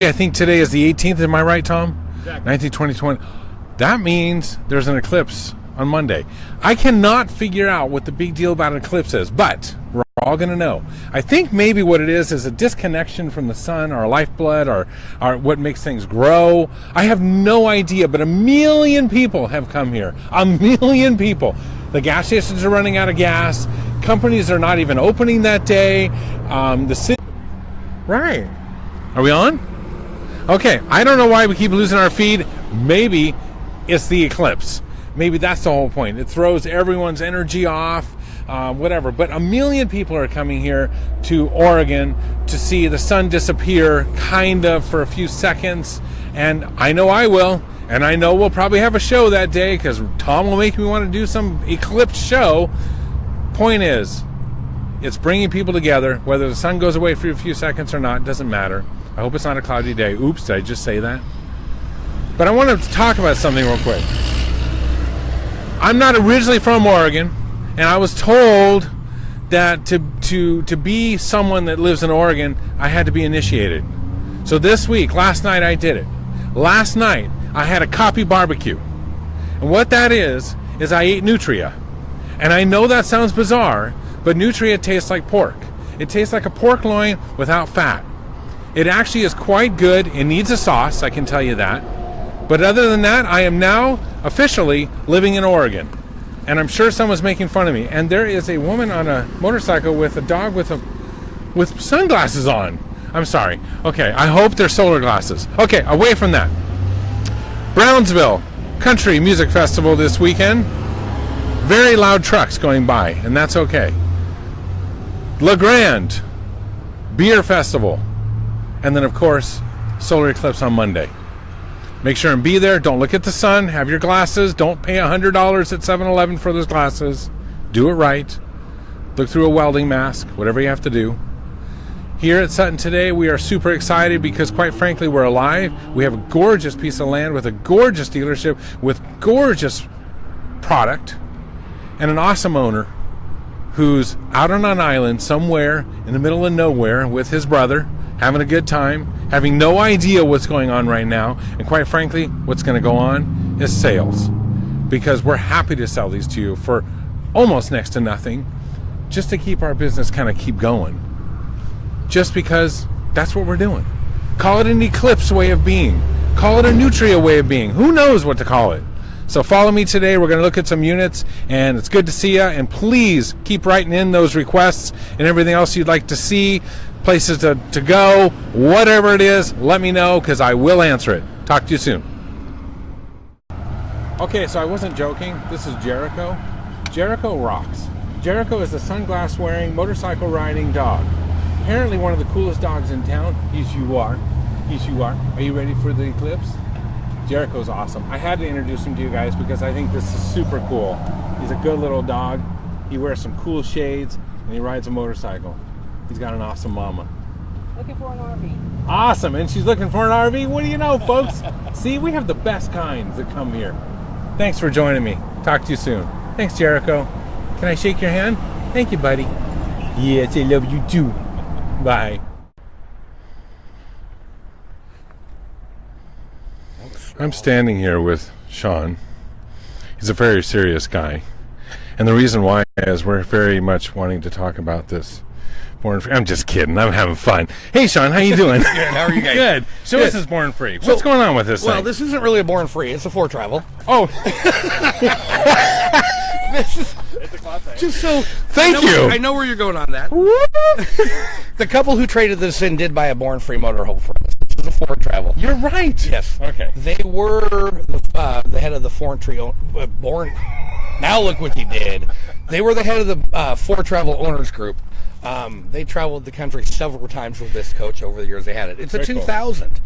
I think today is the 18th. Am I right, Tom? Exactly. 19, 20, 20. That means there's an eclipse on Monday. I cannot figure out what the big deal about an eclipse is, but we're all going to know. I think maybe what it is a disconnection from the sun, our lifeblood, or what makes things grow. I have no idea, but 1 million people have come here. 1 million people. The gas stations are running out of gas. Companies are not even opening that day. The city... Right. Are we on? Okay. I don't know why we keep losing our feed. Maybe it's the eclipse. Maybe that's the whole point. It throws everyone's energy off, whatever. But 1 million people are coming here to Oregon to see the sun disappear, kind of, for a few seconds. And I know I will. And I know we'll probably have a show that day because Tom will make me want to do some eclipse show. Point is, it's bringing people together. Whether the sun goes away for a few seconds or not, doesn't matter. I hope it's not a cloudy day. Oops, did I just say that? But I want to talk about something real quick. I'm not originally from Oregon, and I was told that to be someone that lives in Oregon, I had to be initiated. So this week, last night, I did it. Last night, I had a Koppy barbecue. And what that is I ate nutria. And I know that sounds bizarre, but nutria tastes like pork. It tastes like a pork loin without fat. It actually is quite good. It needs a sauce, I can tell you that. But other than that, I am now officially living in Oregon. And I'm sure someone's making fun of me. And there is a woman on a motorcycle with a dog with sunglasses on. I'm sorry. Okay, I hope they're solar glasses. Okay, away from that. Brownsville Country Music Festival this weekend. Very loud trucks going by, and that's okay. La Grande Beer Festival. And then, of course, solar eclipse on Monday. Make sure and be there. Don't look at the sun. Have your glasses. Don't pay $100 at 7-Eleven for those glasses. Do it right. Look through a welding mask, whatever you have to do. Here at Sutton today, we are super excited because, quite frankly, we're alive. We have a gorgeous piece of land with a gorgeous dealership with gorgeous product and an awesome owner who's out on an island somewhere in the middle of nowhere with his brother, having a good time, having no idea what's going on right now. And quite frankly, what's going to go on is sales. Because we're happy to sell these to you for almost next to nothing, just to keep our business kind of keep going. Just because that's what we're doing. Call it an eclipse way of being. Call it a nutria way of being. Who knows what to call it? So follow me today. We're going to look at some units, and it's good to see you. And please keep writing in those requests and everything else you'd like to see, places to go, whatever it is, let me know because I will answer it. Talk to you soon. Okay, so I wasn't joking. This is Jericho. Jericho rocks. Jericho is a sunglass-wearing, motorcycle-riding dog. Apparently one of the coolest dogs in town. Yes, you are. Yes, you are. Are you ready for the eclipse? Jericho's awesome. I had to introduce him to you guys because I think this is super cool. He's a good little dog. He wears some cool shades, and he rides a motorcycle. He's got an awesome mama. Looking for an RV. Awesome, and she's looking for an RV. What do you know, folks? See, we have the best kinds that come here. Thanks for joining me. Talk to you soon. Thanks, Jericho. Can I shake your hand? Thank you, buddy. Yes, I love you too. Bye. I'm standing here with Sean. He's a very serious guy. And the reason why is we're very much wanting to talk about this. Born Free. I'm just kidding. I'm having fun. Hey, Sean, how you doing? Good. How are you guys? Good. Show us this Born Free. What's going on with this thing? Well, this isn't really a Born Free. It's a 4Travel. Oh. This is just so. Thank you. I know where you're going on that. The couple who traded this in did buy a Born Free motorhome for us. This is a 4Travel. You're right. Yes. Okay. They were the head of the Born. Now look what you did. They were the head of the 4Travel owners group. They traveled the country several times with this coach over the years they had it. It's a 2000.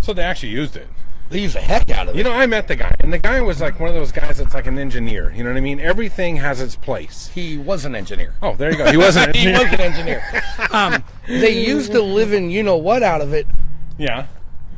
So they actually used it. They used the heck out of it. You know, I met the guy, and the guy was like one of those guys that's like an engineer. You know what I mean? Everything has its place. He was an engineer. Oh, there you go. He was an engineer. He was an engineer. They used to live in you-know-what out of it. Yeah.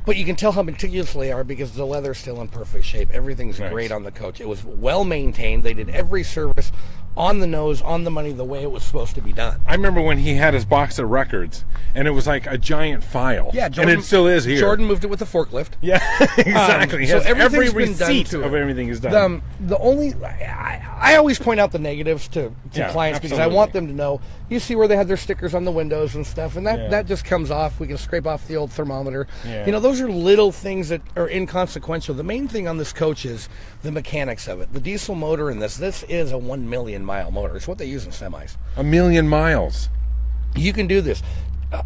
But you can tell how meticulous they are because the leather's still in perfect shape. Everything's nice. Great on the coach. It was well maintained. They did every service on the nose, on the money, the way it was supposed to be done. I remember when he had his box of records, and it was like a giant file. Yeah, Jordan, and it still is here. Jordan moved it with the forklift. Yeah, exactly. He So has every everything's been done receipt to it. of everything he's done. The only I always point out the negatives to Yeah, clients because I absolutely. want them to know. You see where they had their stickers on the windows and stuff, and that just comes off. We can scrape off the old thermometer. Yeah. You know, those are little things that are inconsequential. The main thing on this coach is the mechanics of it. The diesel motor in this is a 1 million mile motor. It's what they use in semis. 1 million miles. You can do this.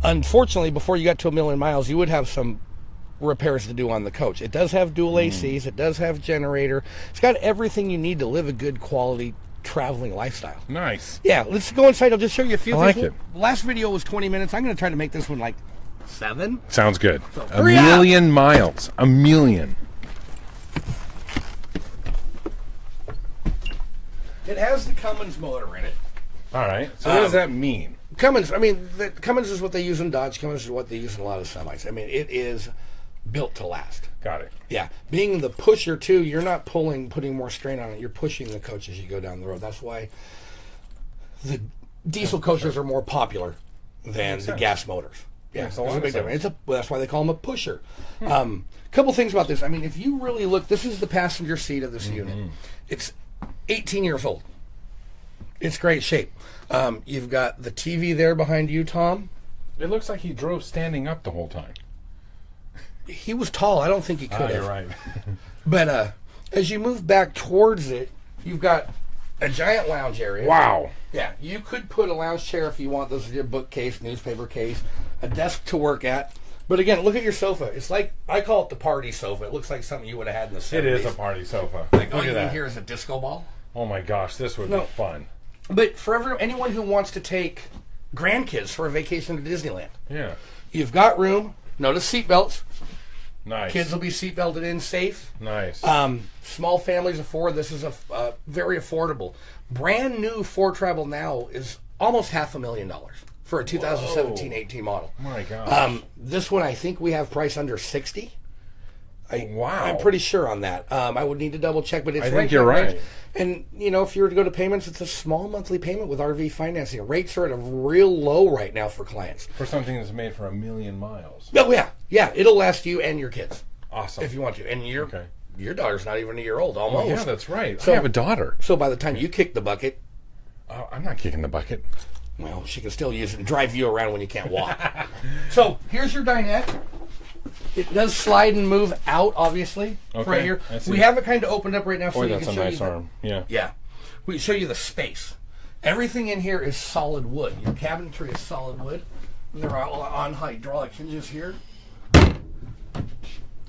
Unfortunately, before you got to 1 million miles, you would have some repairs to do on the coach. It does have dual ACs. It does have generator. It's got everything you need to live a good quality traveling lifestyle. Nice. Yeah, let's go inside. I'll just show you a few I things. like it. Last video was 20 minutes. I'm going to try to make this one like 7. Sounds good. So, 1 hurry up. million miles. 1 million. It has the Cummins motor in it. All right. So what does that mean? Cummins, I mean, Cummins is what they use in Dodge. Cummins is what they use in a lot of semis. I mean, it is built to last. Got it. Yeah, being the pusher too, you're not putting more strain on it. You're pushing the coach as you go down the road. That's why the diesel coaches are more popular than the gas motors. Yeah, Makes a there's lot a of big sense. difference. That's why they call them a pusher. Couple things about this. I mean, if you really look, this is the passenger seat of this unit. It's 18 years old. It's great shape. You've got the TV there behind you, Tom. It looks like he drove standing up the whole time. He was tall. I don't think he could have. You're right. But as you move back towards it, you've got a giant lounge area. Wow. Yeah, you could put a lounge chair if you want. This is your bookcase, newspaper case, a desk to work at. But again, look at your sofa. It's like, I call it the party sofa. It looks like something you would have had in the 70s. It is a party sofa. Like, all Look you at need that. here is a disco ball. Oh my gosh, this would No. be fun. But for anyone who wants to take grandkids for a vacation to Disneyland, Yeah. you've got room. Notice seat belts. Nice. Kids will be seat belted in safe. Nice. Small families of 4. This is a very affordable. Brand new Ford Travel now is almost $500,000 for a 2017-18 model. My gosh. This one I think we have price under 60. Wow. I'm pretty sure on that. I would need to double check, but it's I right think you're in that right. range. And you know, if you were to go to payments, it's a small monthly payment with RV financing. Rates are at a real low right now for clients. For something that's made for 1 million miles. Oh yeah, it'll last you and your kids Awesome. if you want to. And your Okay. your daughter's not even a year old, almost. Oh, yeah, that's right. So- I have a daughter. So by the time you kick the bucket, Oh, I'm not kicking the bucket. well, she can still use it and drive you around when you can't walk. So here's your dinette. It does slide and move out, obviously, Okay, right here. I see. We have it kind of opened up right now, so Boy, you that's can a show nice you. arm. Yeah. Yeah, we show you the space. Everything in here is solid wood. Your cabinetry is solid wood. And they're all on hydraulic hinges here. And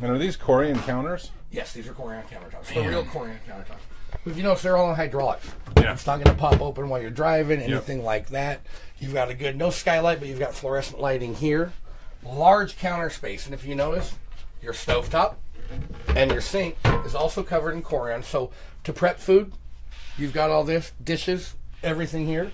are these Korean counters? Yes, these are Korean countertops. They're real Korean countertops. If you notice, they're all on hydraulics. Yeah. It's not going to pop open while you're driving, anything like that. You've got a good, no skylight, but you've got fluorescent lighting here. Large counter space. And if you notice, your stovetop and your sink is also covered in Korean. So to prep food, you've got all this, dishes, everything here.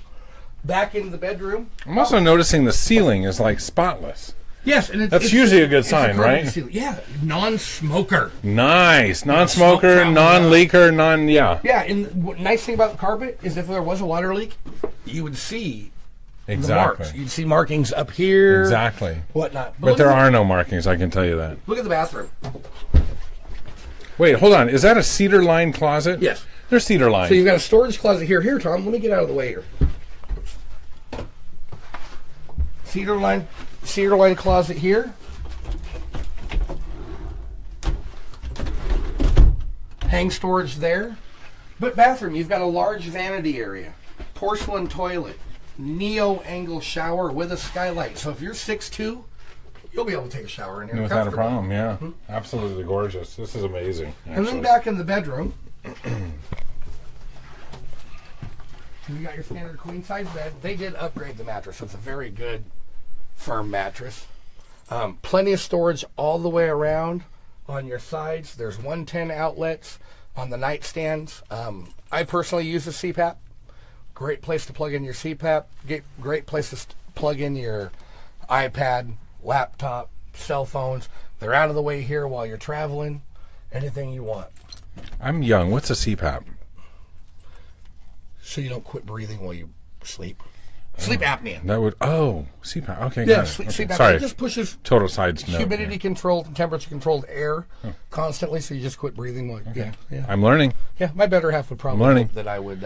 Back into the bedroom. I'm also noticing the ceiling is like spotless. Yes, and That's usually a good it's sign, carbon right? steel. Yeah, non-smoker. Nice. Non-smoker, travel non-leaker, yeah. Yeah, and the nice thing about the carpet is if there was a water leak, you would see the Exactly. marks. You'd see markings up here, Exactly. whatnot. But there are no markings, I can tell you that. Look at the bathroom. Wait, hold on. Is that a cedar line closet? Yes. There's cedar line. So you've got a storage closet here. Here, Tom, let me get out of the way here. Cedar line closet here. Hang storage there. But bathroom, you've got a large vanity area, porcelain toilet, neo angle shower with a skylight. So if you're 6'2", you'll be able to take a shower in here Without a comfortably. problem, yeah. Absolutely gorgeous. This is amazing. And then actually. back in the bedroom, you got your standard queen size bed. They did upgrade the mattress, so it's a very good, firm mattress. Plenty of storage all the way around on your sides. There's 110 outlets on the nightstands. I personally use the CPAP. Great place to plug in your CPAP. Great place to plug in your iPad, laptop, cell phones. They're out of the way here while you're traveling. Anything you want. I'm young. What's a CPAP? so you don't quit breathing while you sleep. Sleep apnea. That would CPAP. Okay, Yeah, got it. sleep Okay. apnea. Sorry, It just pushes total sides note. humidity controlled and temperature controlled air constantly, so you just quit breathing while yeah. I'm learning. Yeah, my better half would probably learning. hope that I would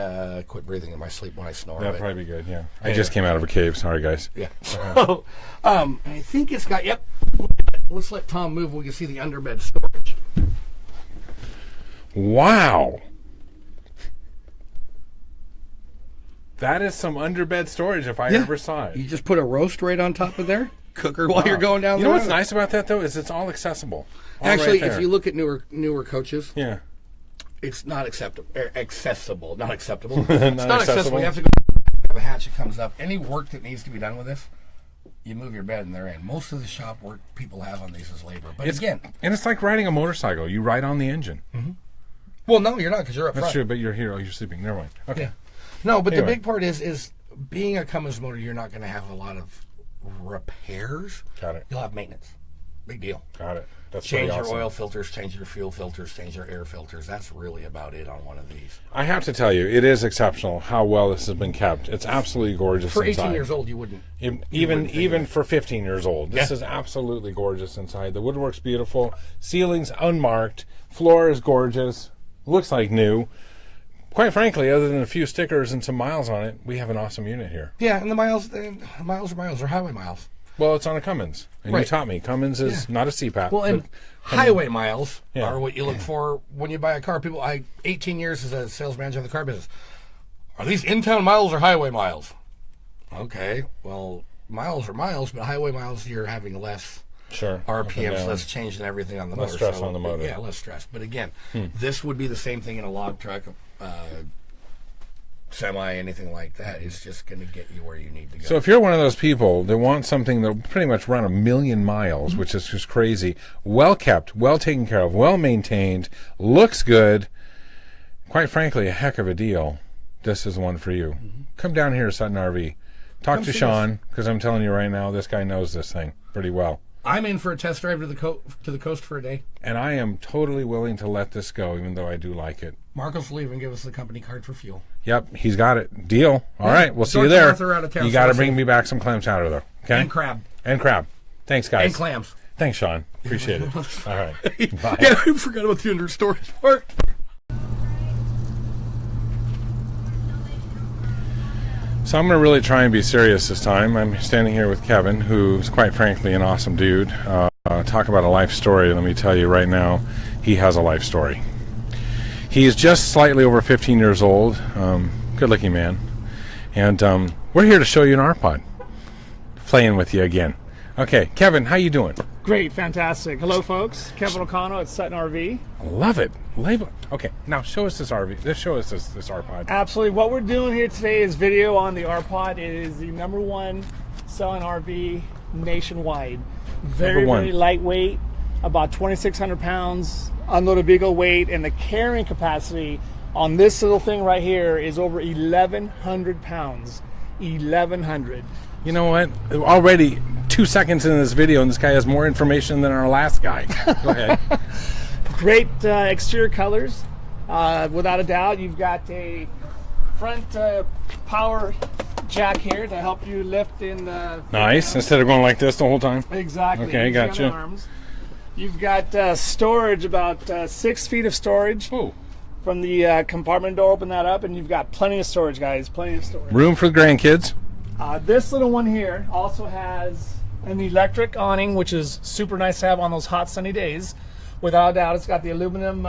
quit breathing in my sleep when I snore. That'd probably be good. Yeah, I just came out of a cave. Sorry, guys. Yeah. So, I think it's got. Yep. Let's let Tom move. We can see the underbed storage. Wow. That is some underbed storage if I ever saw it. You just put a roast right on top of there, cooker while you're going down. You know what's nice about that though is it's all accessible. All Actually, right if you look at newer coaches, yeah, it's not accessible. Not acceptable. Not It's not accessible. accessible. You have to go have a hatch that comes up. Any work that needs to be done with this, you move your bed and they're in. Most of the shop work people have on these is labor. But and it's like riding a motorcycle. You ride on the engine. Mm-hmm. Well, no, you're not because you're up That's front. true, but you're here. Oh, you're sleeping. Never mind. Okay. Yeah. No, but Anyway. the big part is being a Cummins motor, you're not going to have a lot of repairs. Got it. You'll have maintenance. Big deal. Got it. That's Change pretty your awesome. oil filters, change your fuel filters, change your air filters. That's really about it on one of these. I have to tell you, it is exceptional how well this has been kept. It's absolutely gorgeous For 18 inside. years old, you wouldn't. Even for 15 years old, this Yeah. is absolutely gorgeous inside. The woodwork's beautiful. Ceiling's unmarked. Floor is gorgeous. Looks like new. Quite frankly, other than a few stickers and some miles on it, we have an awesome unit here. Yeah, and the miles are miles. They're highway miles. Well, it's on a Cummins, and you Right. taught me Cummins is not a CPAP. Well, and but highway miles Yeah. are what you look for when you buy a car. 18 years as a sales manager in the car business. Are these in-town miles or highway miles? Okay, well, miles are miles, but highway miles, you're having less sure, up and RPMs, down. less change and everything on the Less motor. stress on the motor. Yeah, less stress. But again, this would be the same thing in a log truck, semi, anything like that. It's just going to get you where you need to go. So if you're one of those people that want something that will pretty much run 1,000,000 miles, which is just crazy, well kept, well taken care of, well maintained, looks good, quite frankly, a heck of a deal, this is the one for you. Come down here to Sutton RV. Talk to Sean, because I'm telling you right now, this guy knows this thing pretty well. I'm in for a test drive to the coast for a day. And I am totally willing to let this go, even though I do like it. Marcos will even give us the company card for fuel. Yep, he's got it. Deal. All right, we'll see you George there. Arthur out of town, You got to so bring safe. me back some clam chowder, though. Okay? And crab. And crab. Thanks, guys. And clams. Thanks, Sean. Appreciate it. All right. Bye. Yeah, I forgot about the under storage part. So I'm going to really try and be serious this time. I'm standing here with Kevin, who's quite frankly an awesome dude. Talk about a life story. Let me tell you right now, he has a life story. He is just slightly over 15 years old. Good-looking man. And we're here to show you an R-Pod. Playing with you again. Okay, Kevin, how you doing? Great, fantastic. Hello, folks. Kevin O'Connell at Sutton RV. I love it. Label. Okay, now show us this RV. Show us this R-Pod. Absolutely. What we're doing here today is video on the R-Pod. It is the #1 selling RV nationwide. Very, #1. very lightweight, about 2,600 pounds unloaded vehicle weight, and the carrying capacity on this little thing right here is over 1,100 pounds. 1,100. You know what? Already 2 seconds into this video, and this guy has more information than our last guy. Go ahead. Great exterior colors, without a doubt. You've got a front power jack here to help you lift in the Nice. Instead of going like this the whole time. exactly. Okay, easy on gotcha. the arms. You've got storage, about 6 feet of storage Oh. from the compartment door. Open that up, and you've got plenty of storage, guys. Plenty of storage. Room for the grandkids. This little one here also has an electric awning, which is super nice to have on those hot sunny days. Without a doubt, it's got the aluminum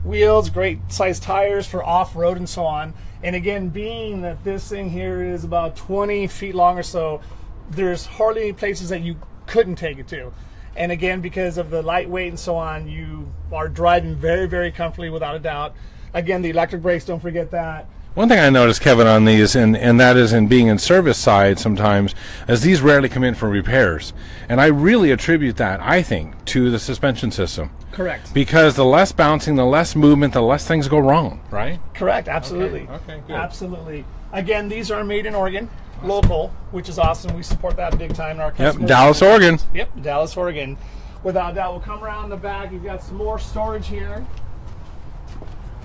wheels, great size tires for off-road and so on. And again, being that this thing here is about 20 feet long or so, there's hardly any places that you couldn't take it to. And again, because of the lightweight and so on, you are driving very, very comfortably without a doubt. Again, the electric brakes, don't forget that. One thing I noticed, Kevin, on these, and that is in being in service side sometimes, is these rarely come in for repairs. And I really attribute that, I think, to the suspension system. Correct. Because the less bouncing, the less movement, the less things go wrong, right? Correct, absolutely. Okay, good. Absolutely. Again, these are made in Oregon, local, which is awesome. We support that big time in our Yep, customers. Dallas, Oregon. Yep, Dallas, Oregon. Without a doubt, we'll come around the back. You've got some more storage here.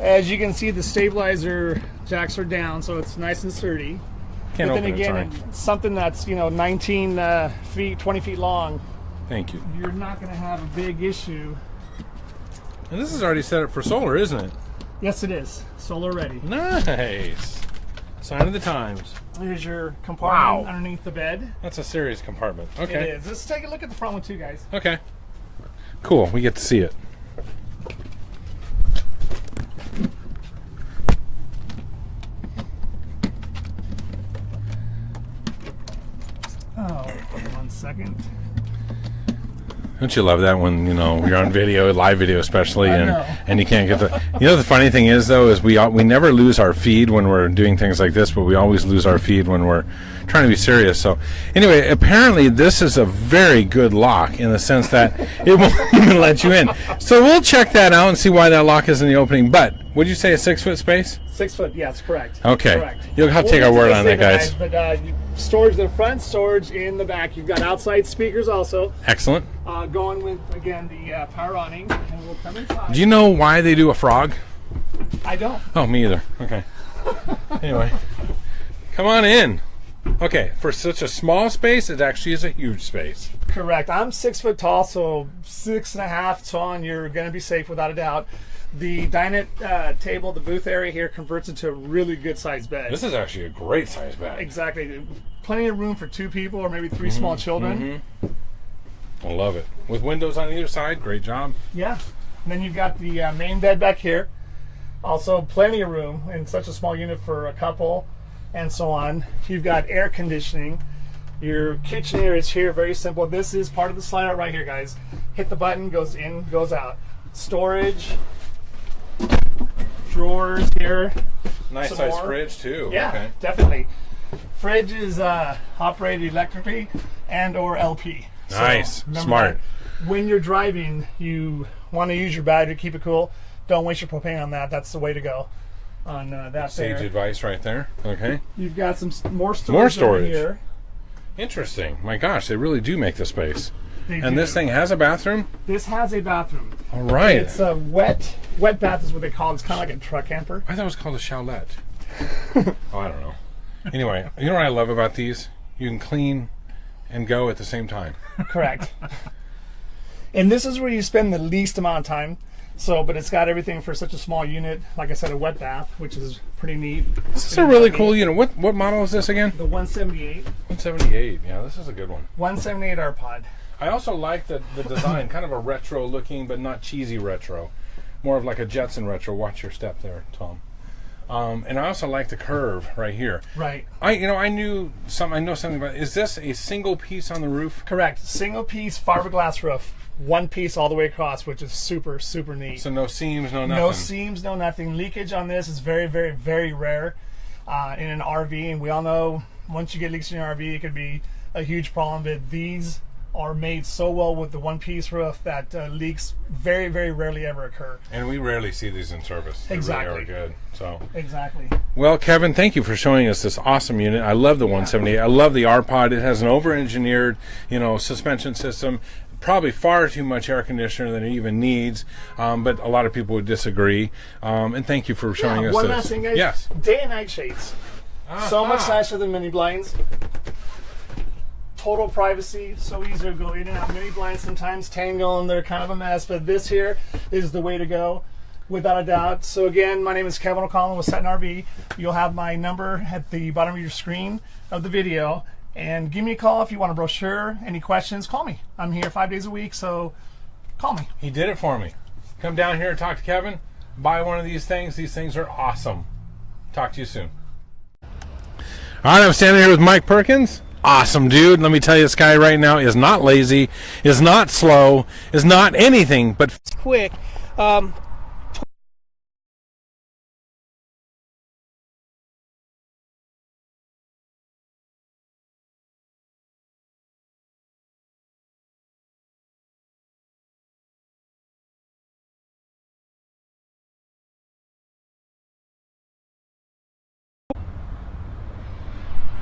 As you can see, the stabilizer jacks are down, so it's nice and sturdy. Can't But open then again, it, sorry. it's something that's 19 feet, 20 feet long, Thank you. you're not going to have a big issue. And this is already set up for solar, isn't it? Yes, it is. Solar ready. Nice. Sign of the times. There's your compartment Wow. underneath the bed. That's a serious compartment. It Okay. is. Let's take a look at the front one too, guys. Okay. Cool. We get to see it. Oh, 1 second. Don't you love that when you're on video, live video especially, I and know. and you can't get the. The funny thing is though is we never lose our feed when we're doing things like this, but we always lose our feed when we're trying to be serious. So anyway, apparently this is a very good lock in the sense that it won't even let you in. So we'll check that out and see why that lock is in the opening. But would you say a 6 foot space? 6 foot, yes, correct. Okay. Correct. You'll have to take our word on that, guys. But storage in the front, storage in the back. You've got outside speakers also. Excellent. Going with, again, the power awning. And we'll come inside. Do you know why they do a frog? I don't. Oh, me either. Okay. Anyway, come on in. Okay, for such a small space, it actually is a huge space. Correct. I'm 6 foot tall, so 6.5 tall, and you're going to be safe without a doubt. The dinette table, the booth area here, converts into a really good sized bed. This is actually a great size bed. Exactly. Plenty of room for 2 people or maybe 3 small children. I love it. With windows on either side, great job. Yeah. And then you've got the main bed back here. Also, plenty of room in such a small unit for a couple and so on. You've got air conditioning. Your kitchen area is here, very simple. This is part of the slide out right here, guys. Hit the button, goes in, goes out. Storage, drawers here. Nice Some size more. fridge too. Yeah, Okay. definitely. Fridge is operated electrically and or LP. So Nice. remember Smart. that when you're driving, you want to use your battery to keep it cool. Don't waste your propane on that. That's the way to go. On that Sage there. advice right there. Okay. You've got some more storage. More over storage. here. Interesting. My gosh, they really do make the space. They And do. Oh, this thing has a bathroom? This has a bathroom. All right. It's a wet bath is what they call it. It's kind of like a truck camper. I thought it was called a chalette. Oh, I don't know. Anyway, you know what I love about these? You can clean and go at the same time. Correct. And this is where you spend the least amount of time. So, but it's got everything for such a small unit. Like I said, a wet bath, which is pretty neat. This is a really cool unit. What model is this again? The 178. 178. Yeah, this is a good one. 178 R-Pod. I also like the design, kind of a retro looking, but not cheesy retro. More of like a Jetson retro. Watch your step there, Tom. And I also like the curve right here. Right. I know something about. Is this a single piece on the roof? Correct. Single piece fiberglass roof. One piece all the way across, which is super, super neat. So no seams, no nothing. No seams, no nothing. Leakage on this is very, very, very rare in an RV. And we all know once you get leaks in your RV, it could be a huge problem. But these are made so well with the one-piece roof that leaks very, very rarely ever occur. And we rarely see these in service. They Exactly. really are good. So. Exactly. Well, Kevin, thank you for showing us this awesome unit. I love the 178. I love the R-Pod. It has an over-engineered, suspension system. Probably far too much air conditioner than it even needs, but a lot of people would disagree. And thank you for showing us one this. last thing, guys. Yes. Day and night shades. So much nicer than mini blinds. Total privacy, so easy to go in and out. Mini blinds sometimes tangle and they're kind of a mess, but this here is the way to go, without a doubt. So again, my name is Kevin O'Connell with Sutton RV. You'll have my number at the bottom of your screen of the video. And give me a call if you want a brochure, any questions, call me. I'm here 5 days a week, so call me. He did it for me. Come down here and talk to Kevin. Buy one of these things. These things are awesome. Talk to you soon. All right, I'm standing here with Mike Perkins. Awesome dude. Let me tell you, this guy right now is not lazy, is not slow, is not anything but Quick.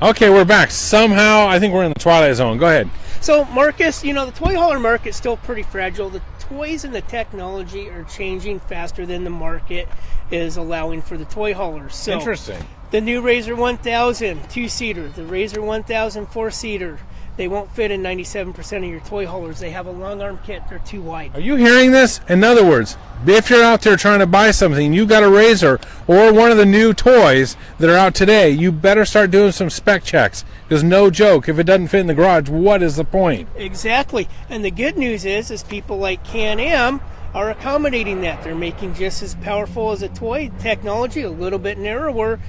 Okay, we're back. Somehow, I think we're in the Twilight Zone. Go ahead. So, Marcus, you know, the toy hauler market's still pretty fragile. The toys and the technology are changing faster than the market is allowing for the toy haulers. So, Interesting. the new Razor 1000 two-seater, the Razor 1000 four-seater, they won't fit in 97% of your toy haulers. They have a long arm kit. They're too wide. Are you hearing this? In other words, if you're out there trying to buy something, you got a Razor or one of the new toys that are out today, you better start doing some spec checks. Because no joke, if it doesn't fit in the garage, what is the point? Exactly. And the good news is people like Can-Am are accommodating that. They're making just as powerful as a toy technology, a little bit narrower,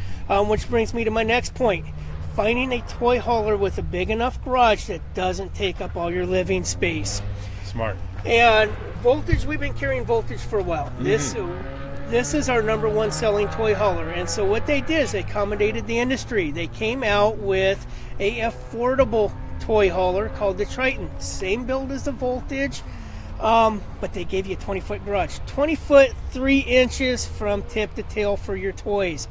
which brings me to my next point. Finding a toy hauler with a big enough garage that doesn't take up all your living space. Smart. And Voltage, we've been carrying Voltage for a while. This is our number one selling toy hauler. And so what they did is they accommodated the industry. They came out with a affordable toy hauler called the Triton. Same build as the Voltage, but they gave you a 20-foot garage. 20 foot, 3 inches from tip to tail for your toys.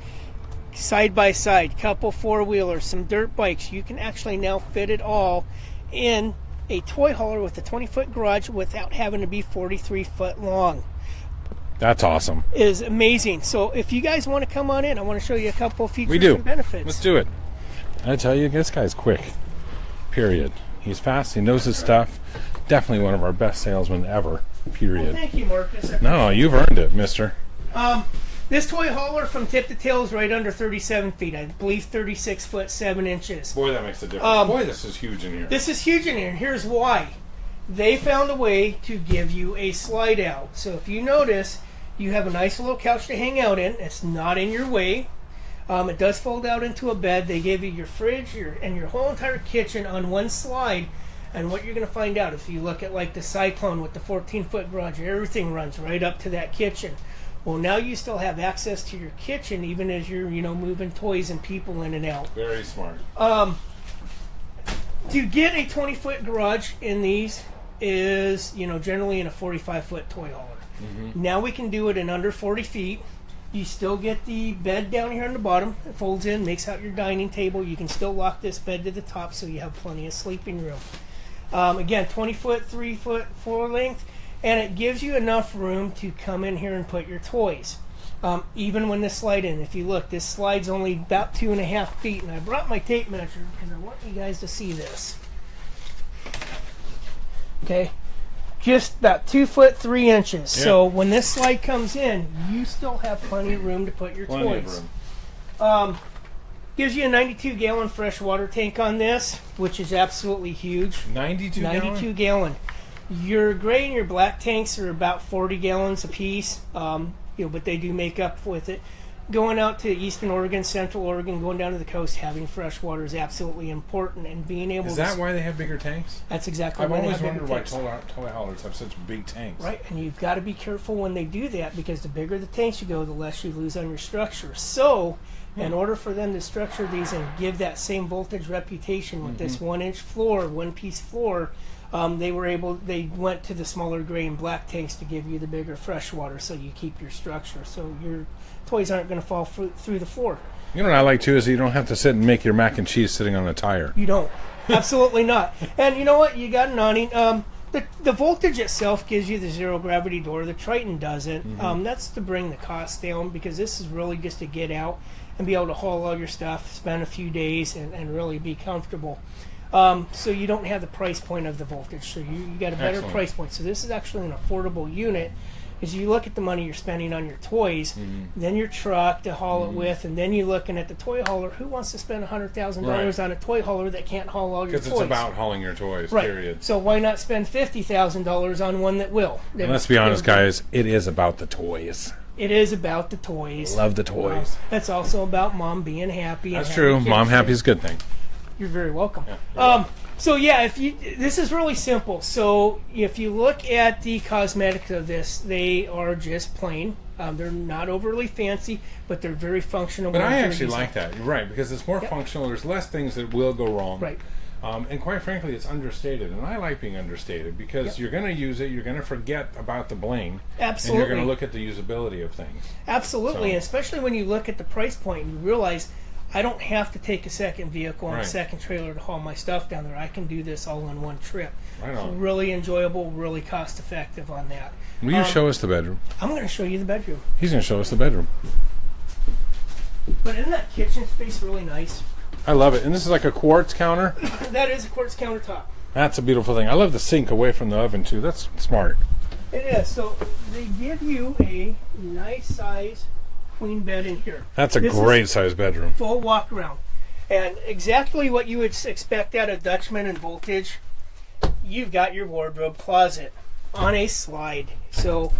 Side by side, couple four-wheelers, some dirt bikes. You can actually now fit it all in a toy hauler with a 20-foot garage without having to be 43 foot long. That's awesome. It is amazing. So if you guys want to come on in, I want to show you a couple of features We do. and benefits. Let's do it. I tell you, this guy's quick. Period. He's fast. He knows his stuff. Definitely one of our best salesmen ever. Period. Well, thank you, Marcus. No, you've earned it, mister. This toy hauler from tip to tail is right under 37 feet. I believe 36 foot 7 inches. Boy, that makes a difference. Boy, this is huge in here. This is huge in here, and here's why. They found a way to give you a slide out. So if you notice, you have a nice little couch to hang out in. It's not in your way. It does fold out into a bed. They gave you your fridge and your whole entire kitchen on one slide. And what you're going to find out, if you look at like the Cyclone with the 14-foot garage, everything runs right up to that kitchen. Well, now you still have access to your kitchen even as you're, moving toys and people in and out. Very smart. To get a 20-foot garage in these is, generally in a 45-foot toy hauler. Now we can do it in under 40 feet. You still get the bed down here on the bottom. It folds in, makes out your dining table. You can still lock this bed to the top so you have plenty of sleeping room. Again, 20-foot, 3-foot floor length. And it gives you enough room to come in here and put your toys. Even when this slide in, if you look, this slide's only about 2.5 feet. And I brought my tape measure because I want you guys to see this. Okay, just about 2 foot 3 inches. Yeah. So when this slide comes in, you still have plenty of room to put your Plenty toys. of room. Gives you a 92-gallon fresh water tank on this, which is absolutely huge. 92 gallon. Your gray and your black tanks are about 40 gallons apiece, but they do make up with it. Going out to Eastern Oregon, Central Oregon, going down to the coast, having fresh water is absolutely important, and being able Is that why they have bigger tanks? That's exactly I've why they always have bigger wondered why tanks. toy haulers have such big tanks. Right, and you've got to be careful when they do that because the bigger the tanks you go, the less you lose on your structure. So, in order for them to structure these and give that same voltage reputation with this 1-inch floor, one-piece floor, they went to the smaller gray and black tanks to give you the bigger fresh water so you keep your structure. So your toys aren't going to fall through the floor. You know what I like too is you don't have to sit and make your mac and cheese sitting on a tire. You don't. Absolutely not. And you know what? You got an awning. The Voltage itself gives you the zero gravity door. The Triton doesn't. That's to bring the cost down because this is really just to get out and be able to haul all your stuff, spend a few days, and really be comfortable. So you don't have the price point of the Voltage. So you got a better Excellent. price point. So this is actually an affordable unit. As you look at the money you're spending on your toys, then your truck to haul it with, and then you're looking at the toy hauler. Who wants to spend $100,000 Right. on a toy hauler that can't haul all your toys? Because it's about hauling your toys, Right. period. So why not spend $50,000 on one that will? And let's be honest, guys, it is about the toys. It is about the toys. Love the toys. It's also about mom being happy. That's and true. having Mom kids. happy is a good thing. You're very welcome. Yeah, So yeah, this is really simple. So if you look at the cosmetics of this, they are just plain. They're not overly fancy, but they're very functional. But when I they're actually used. like that. You're right, because it's more functional. There's less things that will go wrong. Right. And quite frankly, it's understated. And I like being understated because you're going to use it, you're going to forget about the bling. Absolutely. And you're going to look at the usability of things. Absolutely, So- and especially when you look at the price point and you realize I don't have to take a second vehicle and Right. a second trailer to haul my stuff down there. I can do this all in one trip. Right It's on. really enjoyable, really cost effective on that. Will you show us the bedroom? I'm going to show you the bedroom. He's going to show us the bedroom. But isn't that kitchen space really nice? I love it. And this is like a quartz counter. That is a quartz countertop. That's a beautiful thing. I love the sink away from the oven too. That's smart. It is. So they give you a nice size queen bed in here. That's a This is great size bedroom. full walk around. And exactly what you would expect out of Dutchman and Voltage, you've got your wardrobe closet on a slide. So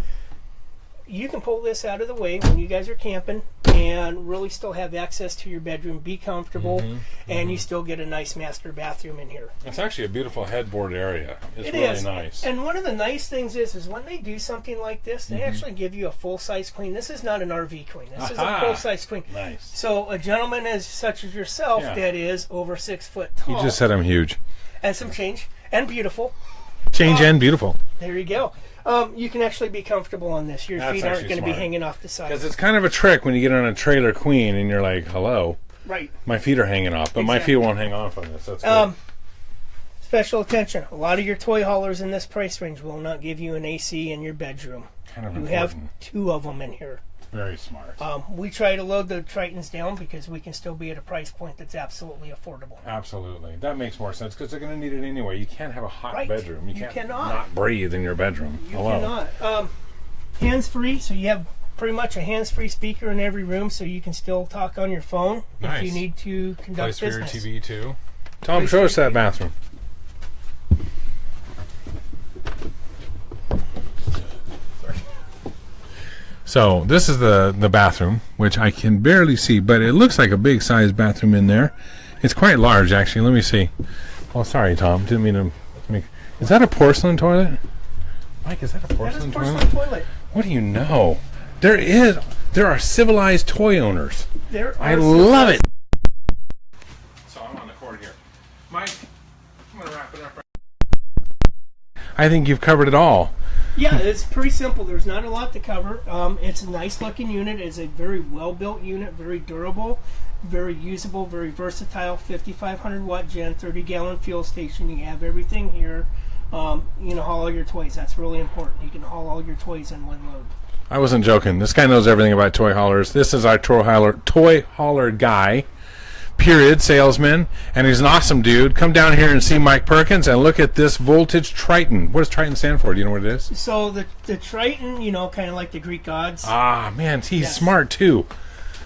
you can pull this out of the way when you guys are camping and really still have access to your bedroom, be comfortable, and you still get a nice master bathroom in here. It's actually a beautiful headboard area. It's It really is. nice. And one of the nice things is when they do something like this, they actually give you a full-size queen. This is not an RV queen. This is a Aha. full-size queen. Nice. So a gentleman as such as yourself Yeah. that is over 6 foot tall You just said I'm huge. and some change and beautiful. Change and beautiful. There you go. You can actually be comfortable on this. Your That's feet aren't actually going to be smart. hanging off the side. Because it's kind of a trick when you get on a trailer queen and you're like, hello, Right. my feet are hanging off, but my Exactly. feet won't hang off on this. That's good. Special attention. A lot of your toy haulers in this price range will not give you an AC in your bedroom. Kind of You important. have 2 of them in here. Very smart. We try to load the Tritons down because we can still be at a price point that's absolutely affordable. Absolutely. That makes more sense because they're going to need it anyway. You can't have a hot Right. bedroom. You You can't cannot. not breathe in your bedroom. You Hello. cannot. Hands-free, so you have pretty much a hands-free speaker in every room, so you can still talk on your phone if Nice. you need to conduct Place for your business. TV too. Tom, Place show for us your that TV. bathroom. So this is the bathroom, which I can barely see, but it looks like a big size bathroom in there. It's quite large, actually. Let me see. Oh, sorry, Tom. Didn't mean to make. Is that a porcelain toilet? Mike, is that a That is porcelain porcelain toilet? toilet. What do you know? There are civilized toy owners. There I are love it. So I'm on the cord here. Mike, I'm going to wrap it up. I think you've covered it all. Yeah, it's pretty simple. There's not a lot to cover. It's a nice looking unit. It's a very well built unit, very durable, very usable, very versatile. 5,500 watt gen, 30 gallon fuel station. You have everything here. You can haul all your toys. That's really important. You can haul all your toys in one load. I wasn't joking. This guy knows everything about toy haulers. This is our toy hauler guy, period, salesman, and he's an awesome dude. Come down here and see Mike Perkins and look at this Voltage Triton. What does Triton stand for? Do you know what it is? So the Triton, you know, kind of like the Greek gods. Ah, man, he's Yes. smart too.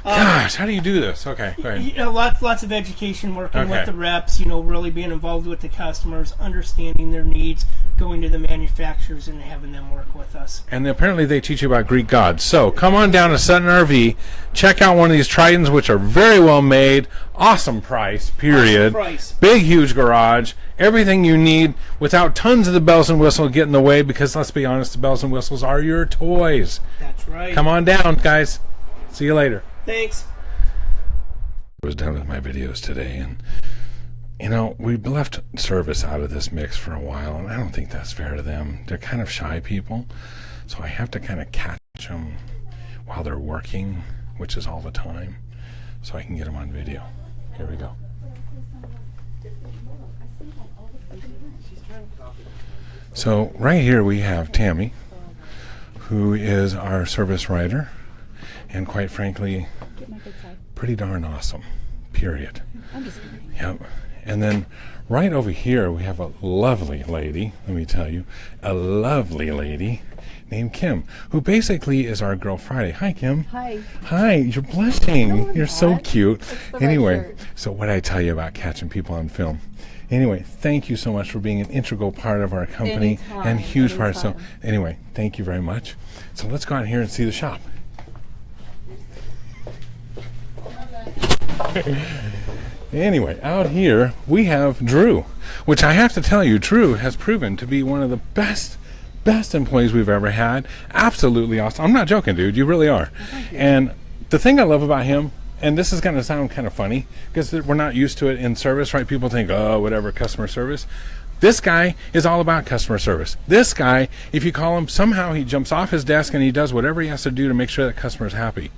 Gosh, how do you do this? Okay, go ahead. You know, lots of education, working Okay. with the reps, you know, really being involved with the customers, understanding their needs, going to the manufacturers and having them work with us. And apparently they teach you about Greek gods. So come on down to Sutton RV, check out one of these Tritons, which are very well made, awesome price, period. Awesome price. Big, huge garage, everything you need without tons of the bells and whistles get in the way, because let's be honest, the bells and whistles are your toys. That's right. Come on down, guys. See you later. Thanks. I was done with my videos today, and you know, we left service out of this mix for a while, and I don't think that's fair to them. They're kind of shy people, so I have to kind of catch them while they're working, which is all the time, so I can get them on video. Here we go. So right here we have Tammy, who is our service writer, and quite frankly, pretty darn awesome, period. Yep. And then right over here we have a lovely lady, let me tell you, a lovely lady named Kim, who basically is our Girl Friday. Hi, Kim. Hi. Hi, you're blushing. No, I'm You're so not. cute. It's the red Anyway, shirt. so what did I tell you about catching people on film? Anyway, thank you so much for being an integral part of our company Anytime, and huge part. So anytime. anyway, thank you very much. So let's go out here and see the shop. Anyway, out here we have Drew, which I have to tell you, Drew has proven to be one of the best employees we've ever had. Absolutely awesome. I'm not joking, dude. You really are. And the thing I love about him, and this is going to sound kind of funny because we're not used to it in service, right? People think, oh, whatever, customer service. This guy is all about customer service. This guy, if you call him, somehow he jumps off his desk and he does whatever he has to do to make sure that customer's happy.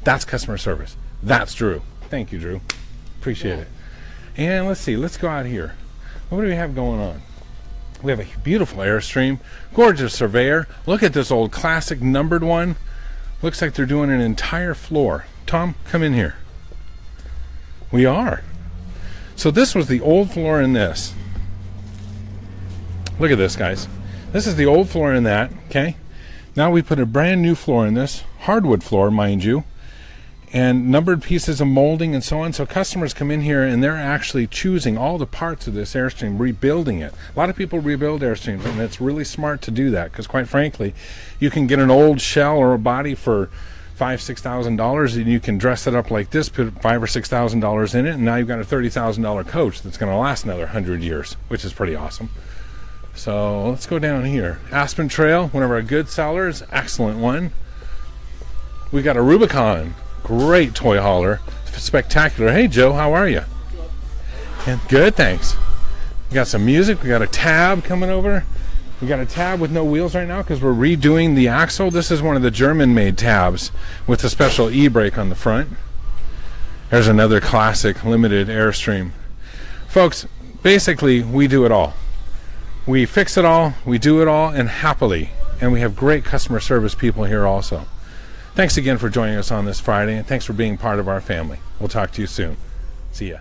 That's customer service. That's Drew. Thank you, Drew. Appreciate it. And let's see. Let's go out here. What do we have going on? We have a beautiful Airstream. Gorgeous Surveyor. Look at this old classic numbered one. Looks like they're doing an entire floor. Tom, come in here. We are. So this was the old floor in this. Look at this, guys. This is the old floor in that, okay? Now we put a brand new floor in this. Hardwood floor, mind you. And numbered pieces of molding and so on. So customers come in here and they're actually choosing all the parts of this Airstream, rebuilding it. A lot of people rebuild Airstreams, and it's really smart to do that because, quite frankly, you can get an old shell or a body for $5,000-$6,000, and you can dress it up like this, put $5,000 or $6,000 in it, and now you've got a $30,000 coach that's going to last another 100 years, which is pretty awesome. So let's go down here. Aspen Trail, one of our good sellers, excellent one. We got a Rubicon. Great toy hauler, spectacular. Hey Joe, how are you? And good, thanks. We got some music. We got a tab coming over. We got a tab with no wheels right now because we're redoing the axle. This is one of the German-made tabs with a special e-brake on the front. There's another classic limited Airstream. Folks, basically we do it all. We fix it all, we do it all, and happily. And we have great customer service people here also. Thanks again for joining us on this Friday, and thanks for being part of our family. We'll talk to you soon. See ya.